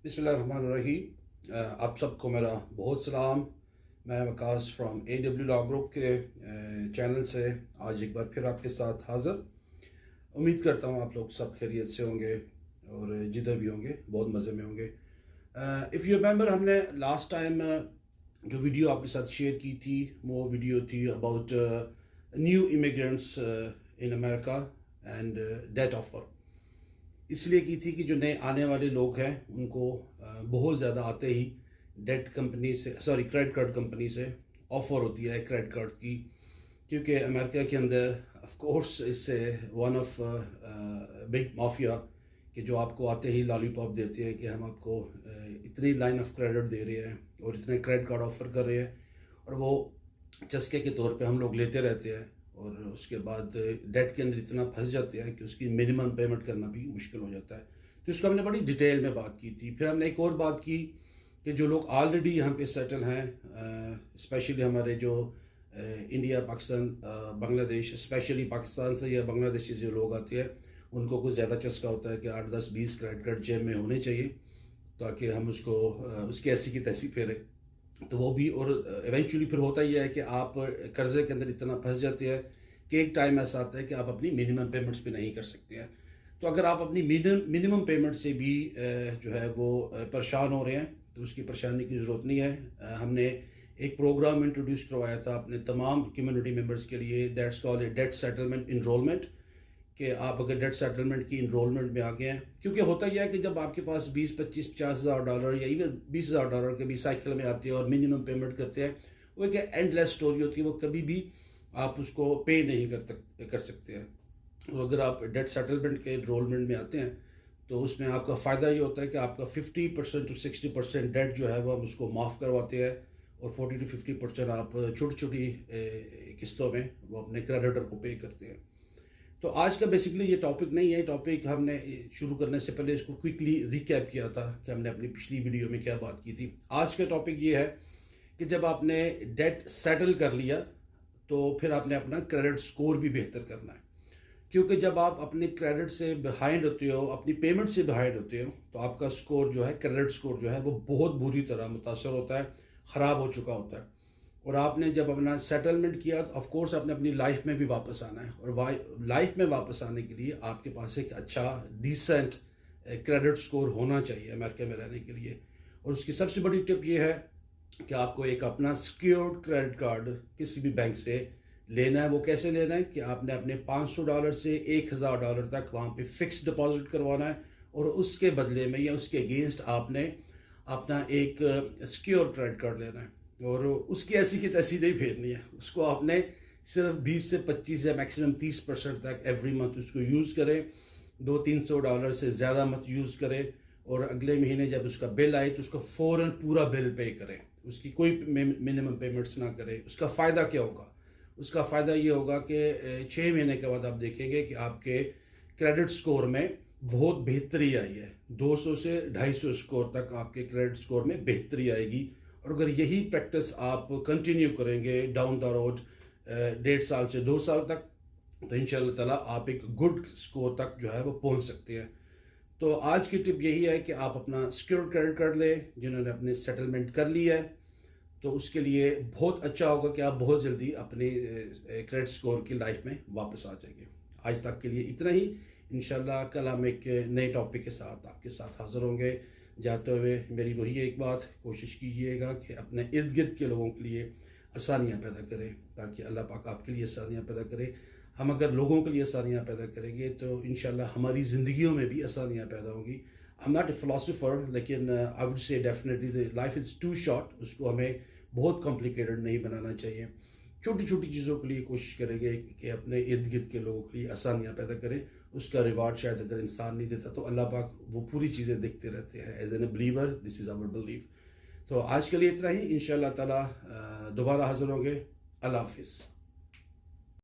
बिस्मिल्लाहिर्रहमानिर्रहीम। आप सबको मेरा बहुत सलाम। मैं Waqas from AW law group के चैनल से आज एक बार फिर आपके साथ हाज़िर। उम्मीद करता हूँ आप लोग सब खैरियत से होंगे और जिधर भी होंगे बहुत मज़े में होंगे। इफ़ यू रिमेंबर, हमने लास्ट टाइम जो वीडियो आपके साथ शेयर की थी वो वीडियो थी about new immigrants in America and debt offer. इसलिए की थी कि जो नए आने वाले लोग हैं उनको बहुत ज़्यादा आते ही डेट कंपनी से क्रेडिट कार्ड कंपनी से ऑफ़र होती है क्रेडिट कार्ड की, क्योंकि अमेरिका के अंदर ऑफ कोर्स इससे वन ऑफ बिग माफिया कि जो आपको आते ही लॉलीपॉप देते हैं कि हम आपको इतनी लाइन ऑफ क्रेडिट दे रहे हैं और इतने क्रेडिट कार्ड ऑफ़र कर रहे हैं, और वो चस्के के तौर पे हम लोग लेते रहते हैं और उसके बाद डेट के अंदर इतना फंस जाते हैं कि उसकी मिनिमम पेमेंट करना भी मुश्किल हो जाता है। तो इसको हमने बड़ी डिटेल में बात की थी। फिर हमने एक और बात की कि जो लोग ऑलरेडी यहाँ पे सेटल हैं, स्पेशली हमारे जो इंडिया, पाकिस्तान, बांग्लादेश, स्पेशली पाकिस्तान से या बांग्लादेश से जो लोग आते हैं उनको कुछ ज़्यादा चस्का होता है कि 8, 10, 20 क्रेडिट कार्ड जेब में होने चाहिए ताकि हम उसको उसकी ऐसी की तैसी फेरें। तो वो भी, और इवेंचुअली फिर होता ही है कि आप कर्जे के अंदर इतना फंस जाते हैं कि एक टाइम ऐसा आता है कि आप अपनी मिनिमम पेमेंट्स भी नहीं कर सकते हैं। तो अगर आप अपनी मिनिमम पेमेंट से भी जो है वो परेशान हो रहे हैं तो उसकी परेशानी की ज़रूरत नहीं है। हमने एक प्रोग्राम इंट्रोड्यूस करवाया था अपने तमाम कम्युनिटी मेम्बर्स के लिए, that's called a debt settlement enrolment, कि आप अगर डेट सेटलमेंट की इनरोलमेंट में आ गए हैं, क्योंकि होता ही है कि जब आपके पास 20, 25, 50 हज़ार डॉलर या इवन 20 हज़ार डॉलर के भी साइकिल में आते हैं और मिनिमम पेमेंट करते हैं, वो एक एंडलेस स्टोरी होती है, वो कभी भी आप उसको पे नहीं कर सकते हैं। और अगर आप डेट सेटलमेंट के इनरोलमेंट में आते हैं तो उसमें आपका फ़ायदा ये होता है कि आपका 50% to 60% डेट जो है वो हम उसको माफ़ करवाते हैं और 40 to 50% आप छोटी छोटी किस्तों में वो अपने क्रेडिटर को पे करते हैं। तो आज का बेसिकली ये टॉपिक नहीं है। टॉपिक हमने शुरू करने से पहले इसको क्विकली रिकैप किया था कि हमने अपनी पिछली वीडियो में क्या बात की थी। आज का टॉपिक ये है कि जब आपने डेट सेटल कर लिया तो फिर आपने अपना क्रेडिट स्कोर भी बेहतर करना है, क्योंकि जब आप अपने क्रेडिट से बिहाइंड होते हो, अपनी पेमेंट से बिहाइंड होते हो, तो आपका स्कोर जो है, क्रेडिट स्कोर जो है वो बहुत बुरी तरह मुतासर होता है, ख़राब हो चुका होता है। और आपने जब अपना सेटलमेंट किया तो ऑफ कोर्स आपने अपनी लाइफ में भी वापस आना है, और लाइफ में वापस आने के लिए आपके पास एक अच्छा डिसेंट क्रेडिट स्कोर होना चाहिए अमेरिका में रहने के लिए। और उसकी सबसे बड़ी टिप ये है कि आपको एक अपना सिक्योर्ड क्रेडिट कार्ड किसी भी बैंक से लेना है। वो कैसे लेना है कि आपने अपने $500 से $1000 तक वहाँ पे फिक्स डिपॉजिट करवाना है, और उसके बदले में या उसके अगेंस्ट आपने अपना एक सिक्योर क्रेडिट कार्ड लेना है, और उसकी ऐसी की तैसी नहीं फेरनी है। उसको आपने सिर्फ 20 से 25 या मैक्सिमम 30% तक एवरी मंथ उसको यूज़ करें, $200-300 से ज़्यादा मत यूज़ करें, और अगले महीने जब उसका बिल आए तो उसको फ़ौरन पूरा बिल पे करें, उसकी कोई मिनिमम पेमेंट्स ना करें। उसका फ़ायदा क्या होगा? उसका फ़ायदा ये होगा कि 6 महीने के बाद आप देखेंगे कि आपके क्रेडिट स्कोर में बहुत बेहतरी आई है। 200 से 250 स्कोर तक आपके क्रेडिट स्कोर में बेहतरी आएगी। और अगर यही प्रैक्टिस आप कंटिन्यू करेंगे डाउन द रोड 1.5 साल से 2 साल तक, तो इंशाल्लाह ताला आप एक गुड स्कोर तक जो है वो पहुंच सकते हैं। तो आज की टिप यही है कि आप अपना सिक्योर क्रेडिट कार्ड लें। जिन्होंने अपने सेटलमेंट कर लिया है तो उसके लिए बहुत अच्छा होगा कि आप बहुत जल्दी अपने क्रेडिट स्कोर की लाइफ में वापस आ जाएंगे। आज तक के लिए इतना ही। इंशाल्लाह कल हम एक नए टॉपिक के साथ आपके साथ हाज़िर होंगे। जाते हुए मेरी वही एक बात, कोशिश कीजिएगा कि अपने इर्द गिर्द के लोगों के लिए आसानियाँ पैदा करें, ताकि अल्लाह पाक आपके लिए आसानियाँ पैदा करे। हम अगर लोगों के लिए आसानियाँ पैदा करेंगे तो इंशाल्लाह हमारी ज़िंदगियों में भी आसानियाँ पैदा होंगी। I am not a philosopher, लेकिन I would say definitely the life is too short. उसको हमें बहुत कॉम्प्लिकेटेड नहीं बनाना चाहिए। छोटी छोटी चीज़ों के लिए कोशिश करेंगे कि अपने इर्द गिर्द के लोगों के लिए आसानियाँ पैदा करें। उसका रिवार्ड शायद अगर इंसान नहीं देता तो अल्लाह पाक वो पूरी चीज़ें देखते रहते हैं। As an a believer this is our believe. तो आज के लिए इतना ही। इंशाल्लाह ताला दोबारा हाज़िर होंगे। अल्लाह हाफिज़।